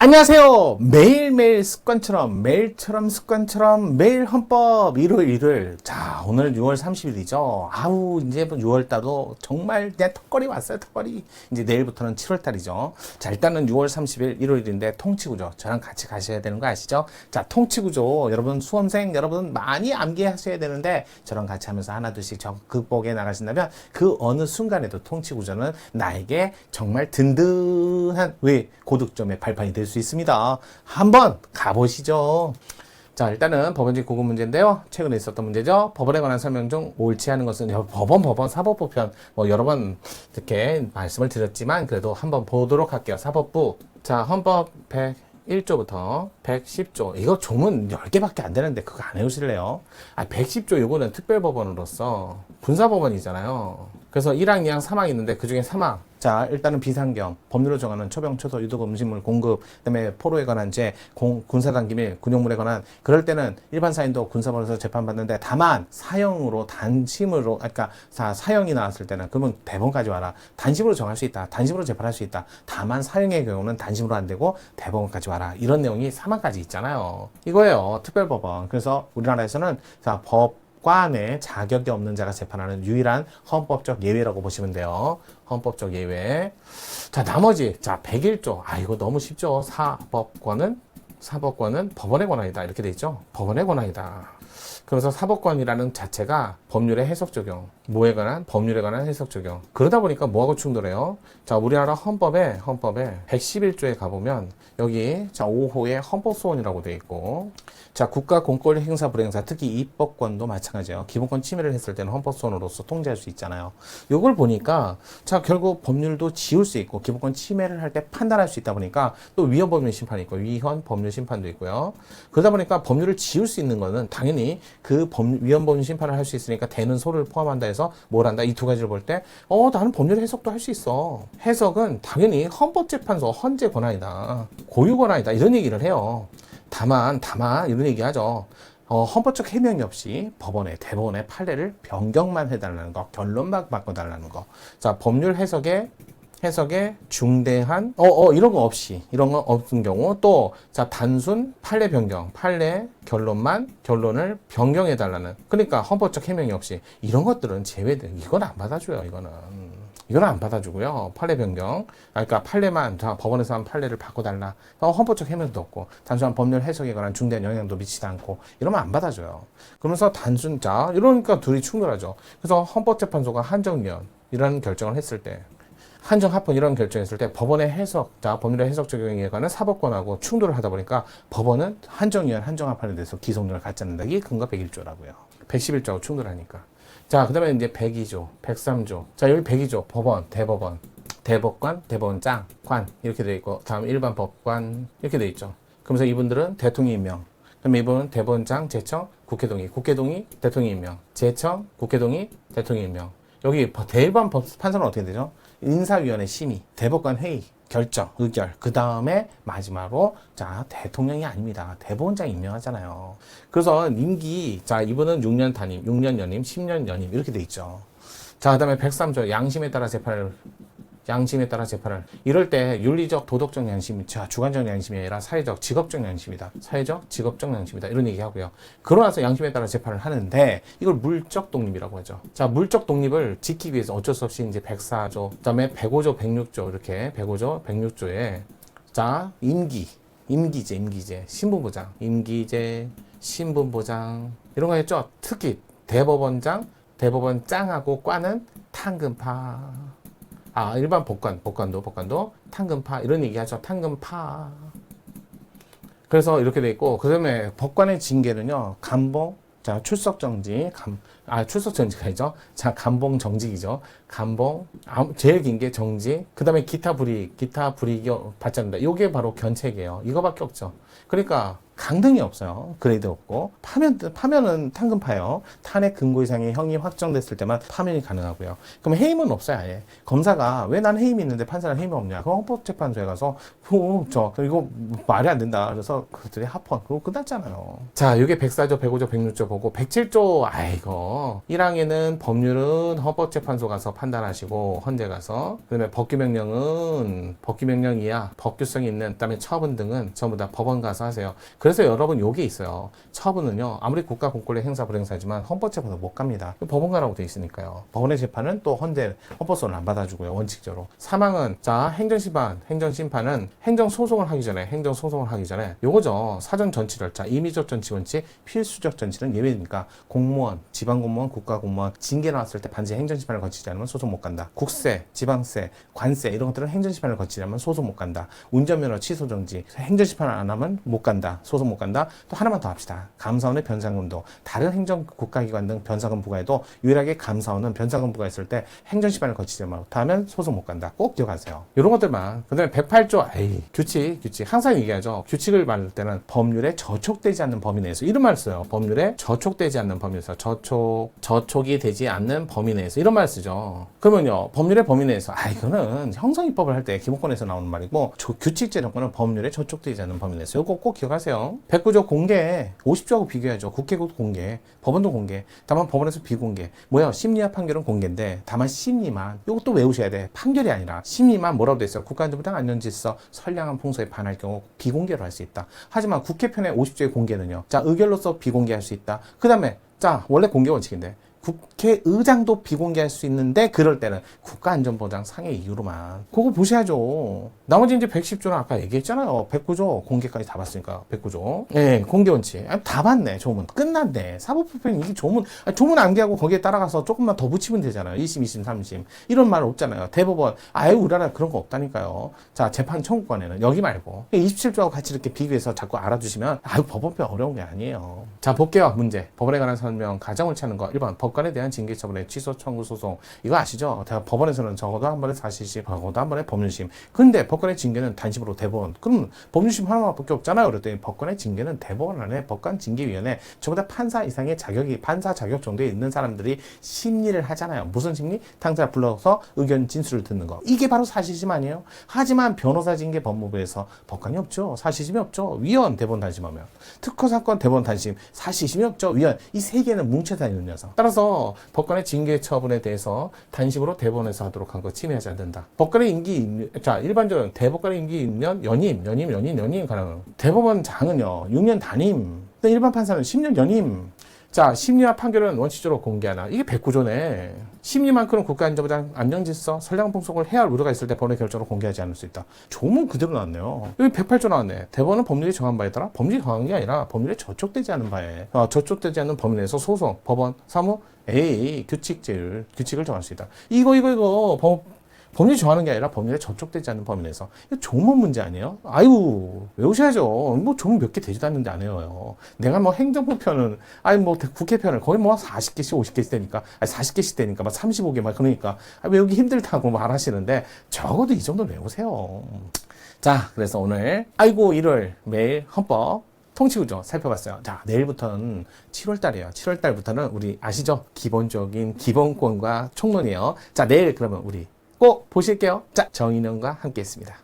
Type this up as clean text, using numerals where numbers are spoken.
안녕하세요. 매일매일 습관처럼 매일처럼 습관처럼 매일 헌법 일요일. 자, 오늘 6월 30일이죠. 아우, 이제 6월달도 정말 그냥 턱걸이 왔어요. 턱걸이. 이제 내일부터는 7월달이죠. 자, 일단은 6월 30일 일요일인데 통치구조. 저랑 같이 가셔야 되는 거 아시죠? 자, 통치구조. 여러분 수험생 여러분 많이 암기하셔야 되는데 저랑 같이 하면서 하나둘씩 극복해 나가신다면 그 어느 순간에도 통치구조는 나에게 정말 든든한 고득점의 발판이 될 수 있습니다. 한번 가보시죠. 자, 일단은 법원직 고급 문제인데요. 최근에 있었던 문제죠. 법원에 관한 설명 중 옳지 않은 것은 법원 사법부편 여러 번 이렇게 말씀을 드렸지만 그래도 한번 보도록 할게요. 사법부. 자, 헌법 101조부터 110조. 이거 조문 10개밖에 안 되는데 그거 안 해오실래요? 110조 요거는 특별법원으로서 군사법원이잖아요. 그래서 1항, 2항, 3항 있는데 그 중에 3항. 자, 일단은 비상경, 법률로 정하는 초병, 초소, 유독 음식물 공급, 그다음에 포로에 관한 죄, 군사당 기밀, 군용물에 관한 그럴 때는 일반 사인도 군사법원에서 재판받는데 다만 사형으로 단심으로 그러니까 사형이 나왔을 때는 그러면 대법원까지 와라. 단심으로 정할 수 있다. 단심으로 재판할 수 있다. 다만 사형의 경우는 단심으로 안 되고 대법원까지 와라. 이런 내용이 3항까지 있잖아요. 이거예요. 특별법원. 그래서 우리나라에서는 법관의 자격이 없는 자가 재판하는 유일한 헌법적 예외라고 보시면 돼요. 헌법적 예외. 자, 나머지, 101조. 이거 너무 쉽죠. 사법권은 법원의 권한이다. 이렇게 돼 있죠. 법원의 권한이다. 그래서 사법권이라는 자체가 법률의 해석 적용, 뭐에 관한? 법률에 관한 해석 적용. 그러다 보니까 뭐하고 충돌해요? 자, 우리나라 헌법에 111조에 가보면 여기 5호의 헌법소원이라고 돼 있고, 자, 국가 공권 행사 불행사, 특히 입법권도 마찬가지예요. 기본권 침해를 했을 때는 헌법소원으로서 통제할 수 있잖아요. 요걸 보니까 자, 결국 법률도 지울 수 있고 기본권 침해를 할 때 판단할 수 있다 보니까 또 위헌 법률 심판이 있고 위헌 법률 심판도 있고요. 그러다 보니까 법률을 지울 수 있는 거는 당연히 그 위헌 법률 심판을 할 수 있으니까 되는 소를 포함한다 해서 뭘 한다? 이 두 가지를 볼 때 나는 법률 해석도 할 수 있어. 해석은 당연히 헌법재판소 헌재 권한이다. 고유 권한이다. 이런 얘기를 해요. 다만 이런 얘기 하죠. 헌법적 해명이 없이 대법원의 판례를 변경만 해달라는 거, 결론만 바꿔달라는 거. 자, 법률 해석에 중대한 이런 거 없는 경우 또 단순 판례 변경, 판례 결론을 변경해 달라는. 그러니까 헌법적 해명이 없이 이런 것들은 제외돼. 이건 안 받아줘요. 이건 안 받아주고요. 판례 변경. 그러니까 판례만 법원에서 한 판례를 바꿔달라. 헌법적 해명도 없고 단순한 법률 해석에 관한 중대한 영향도 미치지 않고 이러면 안 받아줘요. 그러면서 이러니까 둘이 충돌하죠. 그래서 헌법재판소가 한정위원이라는 결정을 했을 때 한정합헌 이런 결정했을 때 법원의 법률의 해석 적용에 관한 사법권하고 충돌을 하다 보니까 법원은 한정위원, 한정합헌에 대해서 기소능력을 갖지 않는다. 이게 근거 101조라고요. 111조하고 충돌하니까. 자, 그 다음에 이제 102조, 103조. 자, 여기 102조, 법원, 대법관, 대법원장, 관, 이렇게 돼 있고, 다음 일반 법관, 이렇게 돼 있죠. 그러면서 이분들은 대통령 임명. 그다음에 이분은 대법원장, 제청, 국회동의, 대통령 임명. 제청, 국회동의, 대통령 임명. 여기 대일반 판사는 어떻게 되죠? 인사위원회 심의, 대법관 회의, 결정, 의결. 그 다음에 마지막으로 대통령이 아닙니다. 대법원장이 임명하잖아요. 그래서 임기, 이분은 6년 단임, 6년 연임, 10년 연임 이렇게 돼 있죠. 자, 그 다음에 103조 양심에 따라 재판을 이럴 때 윤리적 도덕적 양심, 주관적 양심이 아니라 사회적 직업적 양심이다. 이런 얘기하고요. 그러고 나서 양심에 따라 재판을 하는데 이걸 물적 독립이라고 하죠. 자, 물적 독립을 지키기 위해서 어쩔 수 없이 이제 104조, 그다음에 105조, 106조 이렇게 105조, 106조에 임기제, 신분보장, 임기제, 신분보장 이런 거 했죠. 특히 대법원장하고 과는 탕금파. 일반 법관도 탕금파 이런 얘기 하죠. 탕금파. 그래서 이렇게 돼 있고 그다음에 법관의 징계는요. 감봉, 출석정지, 출석정지가 있죠. 감봉정직이죠. 감봉, 제일 긴 게 정지. 그다음에 기타 불이익 받지 않는다. 이게 바로 견책이에요. 이거밖에 없죠. 그러니까 강등이 없어요. 그레이드 없고. 파면은 탄금파예요. 탄핵 금고 이상의 형이 확정됐을 때만 파면이 가능하고요. 그럼 해임은 없어요, 아예. 검사가 왜 난 해임이 있는데 판사는 해임이 없냐? 그럼 헌법재판소에 가서 이거 말이 안 된다. 그래서 그들이 합헌. 그거 끝났잖아요. 자, 이게 104조, 105조, 106조 보고 107조. 아이고. 1항에는 법률은 헌법재판소 가서 판단하시고 헌재 가서, 그다음에 법규명령 이하 법규성이 있는, 그다음에 처분 등은 전부 다 법원 가서 하세요. 그래서 여러분 요게 있어요. 처분은요, 아무리 국가 공권력 행사 불행사지만 헌법재판소 못 갑니다. 법원 가라고 돼 있으니까요. 법원의 재판은 또 헌재 헌법소는 안 받아주고요, 원칙적으로. 사망은, 자, 행정심판은 행정소송을 하기 전에 요거죠. 사전 전치 절차, 임의적 전치 원칙, 필수적 전치는 예외니까 공무원, 지방공무원, 국가공무원 징계 나왔을 때 반드시 행정심판을 거치지 않으면 소송 못 간다. 국세, 지방세, 관세 이런 것들은 행정심판을 거치지 않으면 소송 못 간다. 운전면허 취소 정지, 행정심판을 안 하면 못 간다. 소송 못 간다. 또 하나만 더 합시다. 감사원의 변상금도, 다른 행정 국가기관 등 변상금 부과에도 유일하게 감사원은 변상금 부과했을 때 행정심판을 거치지 못하면 소송 못 간다. 꼭 기억하세요. 이런 것들만. 그 다음에 108조, 규칙. 항상 얘기하죠. 규칙을 말할 때는 법률에 저촉되지 않는 범위 내에서, 이런 말 써요. 법률에 저촉되지 않는 범위 내에서, 저촉이 되지 않는 범위 내에서, 이런 말 쓰죠. 그러면요, 법률의 범위 내에서, 이거는 형성입법을 할 때 기본권에서 나오는 말이고, 규칙제정권은 법률에 저촉되지 않는 범위 내에서. 이거 꼭 기억하세요. 109조 공개, 50조하고 비교해야죠. 국회도 공개, 법원도 공개, 다만 법원에서 비공개. 심리와 판결은 공개인데, 다만 심리만, 이것도 외우셔야 돼. 판결이 아니라 심리만 뭐라고 돼 있어요? 국가안전부장 안전질서 선량한 풍소에 반할 경우 비공개로 할 수 있다. 하지만 국회 편의 50조의 공개는요, 자, 의결로서 비공개할 수 있다. 그 다음에, 자, 원래 공개 원칙인데, 국회의장도 비공개할 수 있는데, 그럴 때는 국가안전보장 상해 이유로만. 그거 보셔야죠. 나머지 이제 110조는 아까 얘기했잖아요. 109조 공개까지 다 봤으니까. 109조. 예, 공개원칙. 다 봤네, 조문. 끝났네. 사법부편 이게 조문 암기하고 거기에 따라가서 조금만 더 붙이면 되잖아요. 1심, 2심, 3심. 이런 말 없잖아요. 대법원. 우리나라 그런 거 없다니까요. 자, 재판 청구권에는 여기 말고. 27조하고 같이 이렇게 비교해서 자꾸 알아두시면, 법원편 어려운 게 아니에요. 자, 볼게요. 문제. 법원에 관한 설명, 가정을 찾는 거. 1번. 법관에 대한 징계 처분의 취소 청구 소송. 이거 아시죠? 법원에서는 적어도 한 번에 사실심, 적어도 한 번에 법률심. 근데 법관의 징계는 단심으로 대법원. 그럼 법률심 하나밖에 없잖아요. 그랬더니 법관의 징계는 대법원 안에 법관징계위원회, 저보다 판사 이상의 자격이, 판사 자격 정도에 있는 사람들이 심리를 하잖아요. 무슨 심리? 당사 불러서 의견 진술을 듣는 거. 이게 바로 사실심 아니에요? 하지만 변호사 징계 법무부에서 법관이 없죠. 사실심이 없죠. 위원 대법원 단심하면. 특허 사건 대법원 단심. 사실심이 없죠. 위원. 이 세 개는 뭉쳐 다니는 녀석. 따라서 법관의 징계 처분에 대해서 단심으로 대법원에서 하도록 한 거 침해하지 않는다. 법관의 임기, 자, 일반적으로 대법관의 임기 있면 연임 가능. 대법원장은요, 6년 단임. 일반 판사는 10년 연임. 자, 심리와 판결은 원칙적으로 공개하나. 이게 109조네. 심리만큼은 국가안전보장 안정질서, 선량한 풍속을 해야 할 우려가 있을 때 법원의 결정으로 공개하지 않을 수 있다. 조문 그대로 나왔네요. 여기 108조 나왔네. 대법원은 법률이 정한 바에 따라, 법률이 정한 게 아니라 법률에 저촉되지 않은 바에, 저촉되지 않는 범위 내에서 소송, 법원, 사무, 규칙을 정할 수 있다. 이거 법률이 정하는 게 아니라 법률에 저촉되지 않는 범위 내에서. 이거 조문 문제 아니에요? 외우셔야죠. 조문 몇 개 되지도 않는데 안 외워요. 내가 행정부 편은, 국회 편을 거의 40개씩, 50개씩 되니까, 40개씩 되니까, 35개 그러니까, 외우기 힘들다고 말하시는데, 적어도 이 정도 외우세요. 자, 그래서 오늘, 일요일 매일 헌법 통치구조 살펴봤어요. 자, 내일부터는 7월달이에요. 7월달부터는 우리 아시죠? 기본적인 기본권과 총론이에요. 자, 내일 그러면 우리 꼭 보실게요. 자, 정인영과 함께 했습니다.